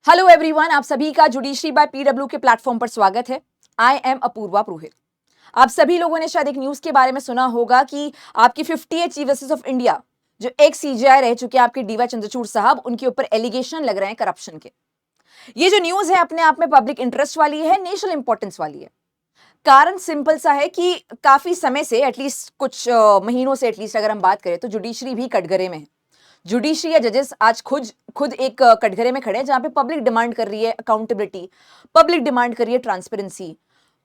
Hello everyone, आप सभी का जुडिशरी बाय पीडब्ल्यू के प्लेटफॉर्म पर स्वागत है। आई एम अपूर्वा पुरोहित। आप सभी लोगों ने शायद एक न्यूज के बारे में सुना होगा कि आपकी 58 चीफ जस्टिस ऑफ इंडिया जो एक्स सीजेआई रह चुके हैं आपके डीवाई चंद्रचूड़ साहब, उनके ऊपर एलिगेशन लग रहे हैं करप्शन के। ये जो न्यूज है अपने आप में पब्लिक इंटरेस्ट वाली है, नेशनल इंपॉर्टेंस वाली है। कारण सिंपल सा है कि काफी समय से, एटलीस्ट कुछ महीनों से एटलीस्ट अगर हम बात करें तो जुडिशरी भी कटघरे में है। जुडिशरी या जजेस आज खुद खुद एक कटघरे में खड़े हैं जहां पे पब्लिक डिमांड कर रही है अकाउंटेबिलिटी, पब्लिक डिमांड कर रही है ट्रांसपेरेंसी।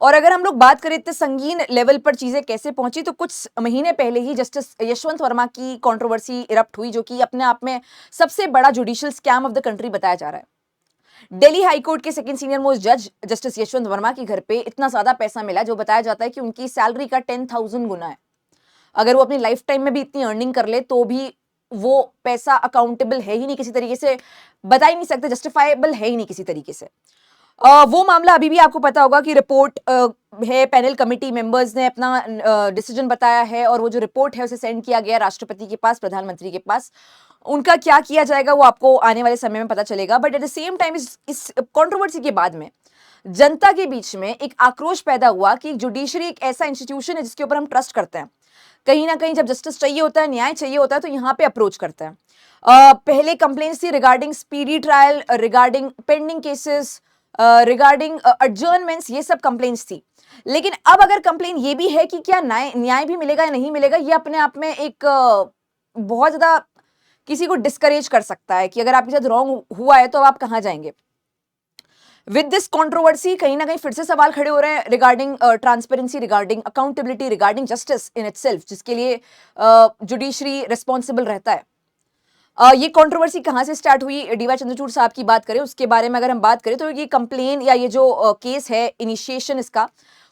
और अगर हम लोग बात करें इतने संगीन लेवल पर चीजें कैसे पहुंची, तो कुछ महीने पहले ही जस्टिस यशवंत वर्मा की कंट्रोवर्सी इरप्ट हुई, जो कि अपने आप में सबसे बड़ा judicial scam of the country बताया जा रहा है। दिल्ली हाईकोर्ट के सेकंड सीनियर मोस्ट जज जस्टिस यशवंत वर्मा के घर पे इतना ज्यादा पैसा मिला, जो बताया जाता है कि उनकी सैलरी का 10,000 गुना है। अगर वो अपनी लाइफ टाइम में भी इतनी अर्निंग कर ले तो भी वो पैसा अकाउंटेबल है ही नहीं, किसी तरीके से बता ही नहीं सकते, जस्टिफाइबल है ही नहीं किसी तरीके से। वो मामला अभी भी आपको पता होगा कि रिपोर्ट है, पैनल कमेटी मेंबर्स ने अपना डिसीजन बताया है और वो जो रिपोर्ट है उसे सेंड किया गया राष्ट्रपति के पास, प्रधानमंत्री के पास। उनका क्या किया जाएगा वो आपको आने वाले समय में पता चलेगा। But at the same time इस कंट्रोवर्सी के बाद में जनता के बीच में एक आक्रोश पैदा हुआ कि जुडिशरी एक ऐसा इंस्टीट्यूशन है जिसके ऊपर हम ट्रस्ट करते हैं। कहीं ना कहीं जब जस्टिस चाहिए होता है, न्याय चाहिए होता है, तो यहाँ पे अप्रोच करते हैं। पहले कंप्लेंट्स थी regarding speedy trial, regarding pending cases, regarding adjournments, ये सब कंप्लेंट्स थी। लेकिन अब अगर कंप्लेन ये भी है कि क्या न्याय भी मिलेगा या नहीं मिलेगा, ये अपने आप में एक बहुत ज्यादा किसी को डिस्करेज कर सकता है कि अगर आपके साथ रॉन्ग हुआ है तो अब आप कहाँ जाएंगे। विद दिस कंट्रोवर्सी कहीं ना कहीं फिर से सवाल खड़े हो रहे हैं regarding transparency, regarding accountability, regarding justice in itself, जिसके लिए जुडिशरी रिस्पॉन्सिबल रहता है। ये कंट्रोवर्सी कहां से स्टार्ट हुई, डीवाई चंद्रचूड़ साहब की बात करें उसके बारे में अगर हम बात करें तो ये कंप्लेन या ये जो केस है, इनिशिएशन इसका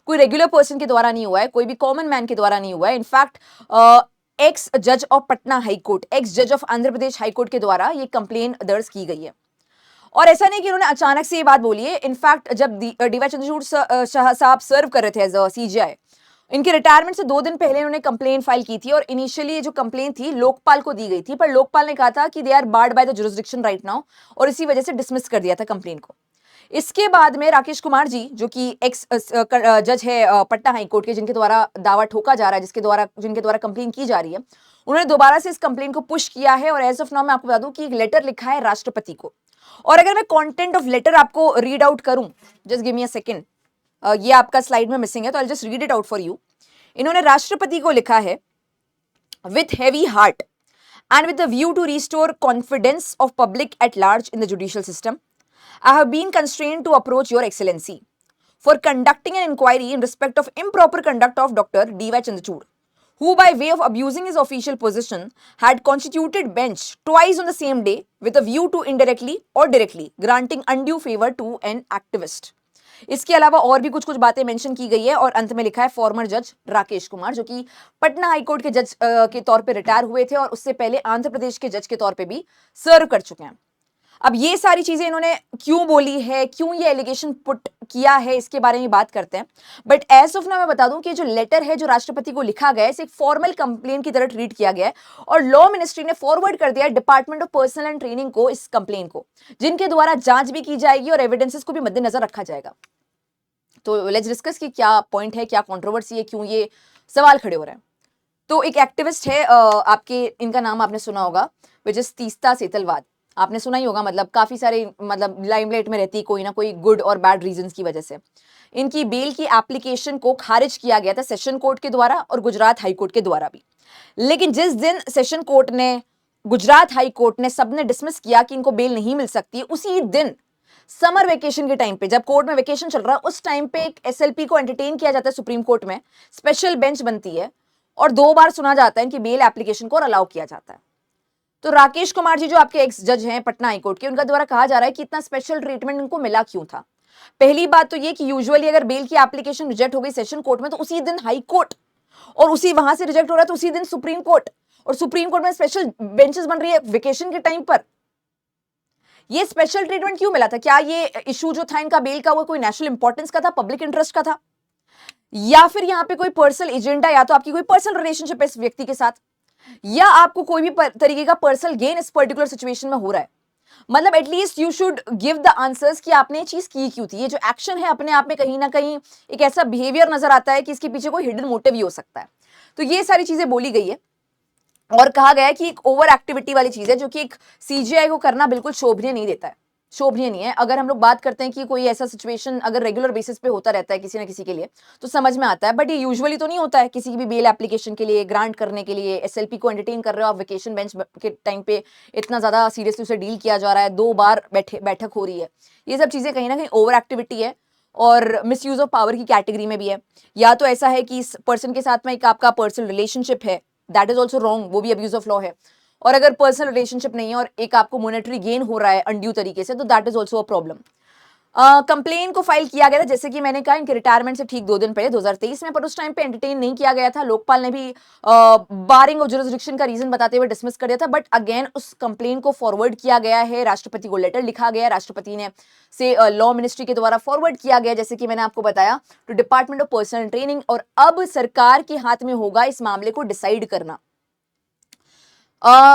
कोई रेगुलर पर्सन के द्वारा नहीं हुआ है, कोई भी कॉमन मैन के द्वारा नहीं हुआ है। इनफैक्ट एक्स जज ऑफ पटना हाईकोर्ट, एक्स जज ऑफ आंध्र प्रदेश हाईकोर्ट के द्वारा ये कंप्लेन दर्ज की गई है। और ऐसा नहीं कि उन्होंने अचानक से ये बात बोली है। इनफैक्ट जब डीवाई चंद्रचूड़ साहब सर्व कर रहे थे एज अ सीजेआई, इनके रिटायरमेंट से 2 दिन पहले इन्होंने कंप्लेन फाइल की थी। और इनिशियली ये जो कंप्लेन थी लोकपाल को दी गई थी, पर लोकपाल ने कहा था कि they are barred by the jurisdiction right now, और इसी वजह से डिसमिस कर दिया था कंप्लेन को। इसके बाद में राकेश कुमार जी, जो कि एक्स जज है पटना हाईकोर्ट के, जिनके द्वारा दावा ठोका जा रहा है, जिनके द्वारा कंप्लेन की जा रही है, उन्होंने दोबारा से इस कंप्लेन को पुश किया है। और एज ऑफ नाउ मैं आपको बता दूं कि एक लेटर लिखा है राष्ट्रपति को। और अगर मैं कंटेंट ऑफ लेटर आपको रीड आउट करूं, just give me a second, ये आपका स्लाइड में मिसिंग है तो I just read it out for you. इन्होंने राष्ट्रपति को लिखा है, with heavy heart and with the view to restore confidence of public at large in the judicial system, I have been constrained to approach your excellency for conducting an inquiry in respect of improper conduct of Dr. D.Y. Chandrachud, who by way of abusing his official position had constituted bench twice on the same day with a view to indirectly or directly granting undue favor to an activist. इसके अलावा और भी कुछ कुछ बातें mention की गई है और अंत में लिखा है फॉर्मर जज राकेश कुमार, जो कि पटना हाईकोर्ट के जज के तौर पे रिटायर हुए थे और उससे पहले आंध्र प्रदेश के जज के तौर पे भी सर्व कर चुके हैं। अब ये सारी चीजें इन्होंने क्यों बोली है, क्यों ये एलिगेशन पुट किया है, इसके बारे में बात करते हैं। बट एज ऑफ नाउ मैं बता दूं कि जो लेटर है जो राष्ट्रपति को लिखा गया है, इसे एक फॉर्मल कंप्लेन की तरह ट्रीट किया गया है और लॉ मिनिस्ट्री ने फॉरवर्ड कर दिया है department of personal and training को इस कंप्लेन को, जिनके द्वारा जांच भी की जाएगी और एविडेंसेस को भी मद्देनजर रखा जाएगा। तो लेट्स डिस्कस कि क्या पॉइंट है, क्या कंट्रोवर्सी है, क्यों ये सवाल खड़े हो रहे हैं। तो एक एक्टिविस्ट है, आपके इनका नाम आपने सुना होगा, विच इज तीस्ता सेतलवाद। आपने सुना ही होगा, मतलब काफी सारे लाइमलाइट में रहती कोई ना कोई गुड और बैड रीजंस की वजह से। इनकी बेल की एप्लीकेशन को खारिज किया गया था सेशन कोर्ट के द्वारा और गुजरात हाई कोर्ट के द्वारा भी। लेकिन जिस दिन सेशन कोर्ट ने, गुजरात हाई कोर्ट ने, सबने डिसमिस किया कि इनको बेल नहीं मिल सकती, उसी दिन समर वेकेशन के टाइम पे, जब कोर्ट में वेकेशन चल रहा है, उस टाइम पे एक एसएलपी को एंटरटेन किया जाता है सुप्रीम कोर्ट में, स्पेशल बेंच बनती है और 2 बार सुना जाता है कि बेल एप्लीकेशन को अलाउ किया जाता है। तो राकेश कुमार जी जो आपके एक्स जज हैं पटना हाईकोर्ट के, उनका द्वारा कहा जा रहा है कि इतना स्पेशल ट्रीटमेंट उनको मिला क्यों था। पहली बात तो ये कि यूजुअली अगर बेल की एप्लीकेशन रिजेक्ट हो गई सेशन कोर्ट में तो उसी दिन हाई कोर्ट, और उसी वहां से रिजेक्ट हो रहा है तो उसी दिन सुप्रीम कोर्ट, और सुप्रीम कोर्ट में स्पेशल बेंचेस बन रही है वेकेशन के टाइम पर। ये स्पेशल ट्रीटमेंट क्यों मिला था? क्या ये इशू जो था इनका बेल का वो कोई नेशनल इंपॉर्टेंस का था, पब्लिक इंटरेस्ट का था, या फिर यहाँ पे कोई पर्सनल एजेंडा, या तो आपकी कोई पर्सनल रिलेशनशिप है इस व्यक्ति के साथ, या आपको कोई भी तरीके का पर्सनल गेन इस पर्टिकुलर सिचुएशन में हो रहा है। मतलब at least you should give the answers कि आपने ये चीज की क्यों थी। ये जो एक्शन है अपने आप में कहीं ना कहीं एक ऐसा बिहेवियर नजर आता है कि इसके पीछे कोई हिडन मोटिव भी हो सकता है। तो ये सारी चीजें बोली गई है और कहा गया है कि एक ओवर एक्टिविटी वाली चीज है जो कि एक सीजीआई को करना बिल्कुल शोभनीय नहीं देता है, शोभनीय नहीं है। अगर हम लोग बात करते हैं कि कोई ऐसा सिचुएशन अगर रेगुलर बेसिस पे होता रहता है किसी ना किसी के लिए तो समझ में आता है, बट ये यूजुअली तो नहीं होता है। किसी की भी बेल एप्लीकेशन के लिए, ग्रांट करने के लिए, एसएलपी को एंटरटेन कर रहे हो आप, वेकेशन बेंच के टाइम पे इतना ज्यादा सीरियसली उसे डील किया जा रहा है, 2 बार बैठक हो रही है, ये सब चीजें कहीं ना कहीं ओवर एक्टिविटी है और मिसयूज ऑफ पावर की कैटेगरी में भी है। या तो ऐसा है कि इस पर्सन के साथ में एक आपका पर्सनल रिलेशनशिप है, दैट इज ऑल्सो रॉन्ग, वो भी अब्यूज ऑफ लॉ है। और अगर पर्सनल रिलेशनशिप नहीं है और एक आपको मॉनेटरी गेन हो रहा है अनड्यू तरीके से, तो that is also a problem. Complain को फाइल किया गया था, जैसे कि मैंने कहा, इनके रिटायरमेंट से ठीक 2 दिन पहले 2023 में, पर उस टाइम पे एंटरटेन नहीं किया गया था। लोकपाल ने भी बारिंग ऑफ जुरिसडिक्शन का रीजन बताते हुए डिसमिस कर दिया था, बट अगेन उस कंप्लेन को फॉरवर्ड किया गया है, राष्ट्रपति को लेटर लिखा गया, राष्ट्रपति ने से लॉ मिनिस्ट्री के द्वारा फॉरवर्ड किया गया, जैसे कि मैंने आपको बताया, to department of personnel training. और अब सरकार के हाथ में होगा इस मामले को डिसाइड करना।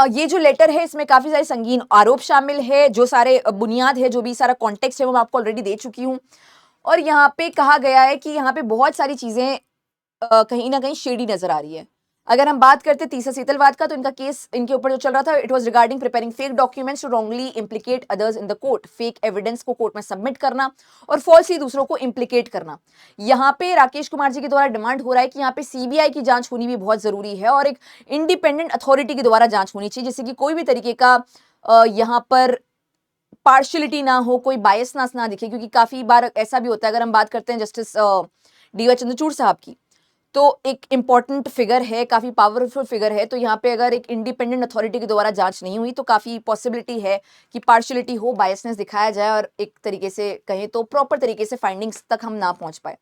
ये जो लेटर है इसमें काफी सारे संगीन आरोप शामिल है, जो सारे बुनियाद है, जो भी सारा कॉन्टेक्स्ट है वो मैं आपको ऑलरेडी दे चुकी हूँ। और यहाँ पे कहा गया है कि यहाँ पे बहुत सारी चीजें कहीं ना कहीं शेडी नजर आ रही है। अगर हम बात करते हैं तीसरा सीतलवाद का, तो इनका केस इनके ऊपर जो चल रहा था, it was regarding preparing fake documents to wrongly implicate others in the court, fake evidence को कोर्ट में सबमिट करना और फॉल्सली दूसरों को इम्प्लीकेट करना। यहाँ पे राकेश कुमार जी के द्वारा डिमांड हो रहा है कि यहाँ पे सीबीआई की जांच होनी भी बहुत जरूरी है और एक इंडिपेंडेंट अथॉरिटी के द्वारा जांच होनी चाहिए, जिससे कि कोई भी तरीके का यहाँ पर पार्शियलिटी ना हो, कोई बायसनेस ना दिखे। क्योंकि काफी बार ऐसा भी होता है, अगर हम बात करते हैं जस्टिस डीवाई चंद्रचूड़ साहब की, तो एक इंपॉर्टेंट फिगर है, काफी पावरफुल फिगर है। तो यहाँ पे अगर एक इंडिपेंडेंट अथॉरिटी के द्वारा जांच नहीं हुई तो काफी पॉसिबिलिटी है कि पार्शियलिटी हो, बायसनेस दिखाया जाए और एक तरीके से कहें तो प्रॉपर तरीके से फाइंडिंग्स तक हम ना पहुंच पाए।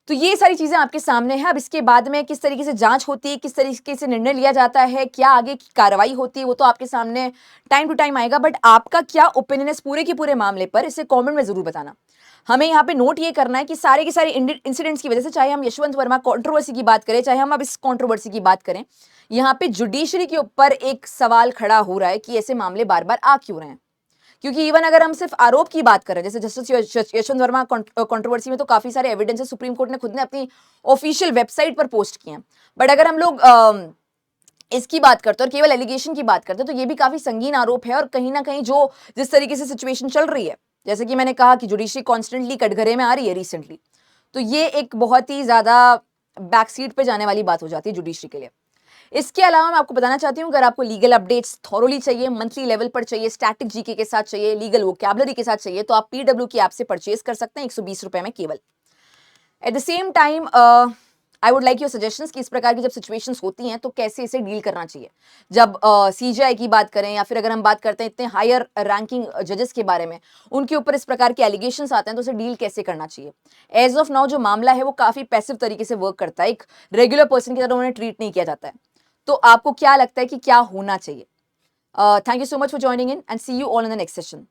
तो ये सारी चीजें आपके सामने है। अब इसके बाद में किस तरीके से जांच होती है, किस तरीके से निर्णय लिया जाता है, क्या आगे की कार्रवाई होती है, वो तो आपके सामने टाइम टू टाइम आएगा। बट आपका क्या ओपिनियन है इस पूरे के पूरे मामले पर, इसे कमेंट में जरूर बताना। हमें यहाँ पे नोट ये करना है कि सारे के सारे इंसिडेंट्स की वजह से, चाहे हम यशवंत वर्मा कंट्रोवर्सी की बात करें, चाहे हम अब इस कंट्रोवर्सी की बात करें, यहाँ पे जुडिशरी के ऊपर एक सवाल खड़ा हो रहा है कि ऐसे मामले बार बार आ क्यों रहे हैं। क्योंकि इवन अगर हम सिर्फ आरोप की बात करें, जैसे जस्टिस यशवंत वर्मा कंट्रोवर्सी में तो काफी सारे एविडेंसेस सुप्रीम कोर्ट ने खुद ने अपनी ऑफिशियल वेबसाइट पर पोस्ट किए हैं। बट अगर हम लोग इसकी बात करते हैं और केवल एलिगेशन की बात करते हैं, तो ये भी काफी संगीन आरोप है। और कहीं ना कहीं जो जिस तरीके से सिचुएशन चल रही है, जैसे कि मैंने कहा कि जुडिशरी कॉन्स्टेंटली कटघरे में आ रही है रिसेंटली, तो ये एक बहुत ही ज्यादा बैक सीट पे जाने वाली बात हो जाती है जुडिशरी के लिए। इसके अलावा मैं आपको बताना चाहती हूँ, अगर आपको लीगल अपडेट्स थॉरोली चाहिए, मंथली लेवल पर चाहिए, स्टैटिक जीके के साथ चाहिए, लीगल वोकैबुलरी के साथ चाहिए, तो आप पीडब्ल्यू की ऐप से परचेज कर सकते हैं 120 रुपए में केवल। At the same time I would like your suggestions कि इस प्रकार की जब सिचुएशंस होती हैं तो कैसे इसे डील करना चाहिए। जब सीजीआई की बात करें या फिर अगर हम बात करते हैं इतने हायर रैंकिंग जजेस के बारे में, उनके ऊपर इस प्रकार के एलिगेशंस आते हैं, तो उसे डील कैसे करना चाहिए। एज ऑफ नाउ जो मामला है वो काफी पैसिव तरीके से वर्क करता है, एक रेगुलर पर्सन की तरह उन्हें ट्रीट नहीं किया जाता है। तो आपको क्या लगता है कि क्या होना चाहिए? Thank you so much for joining in and see you all in the next session.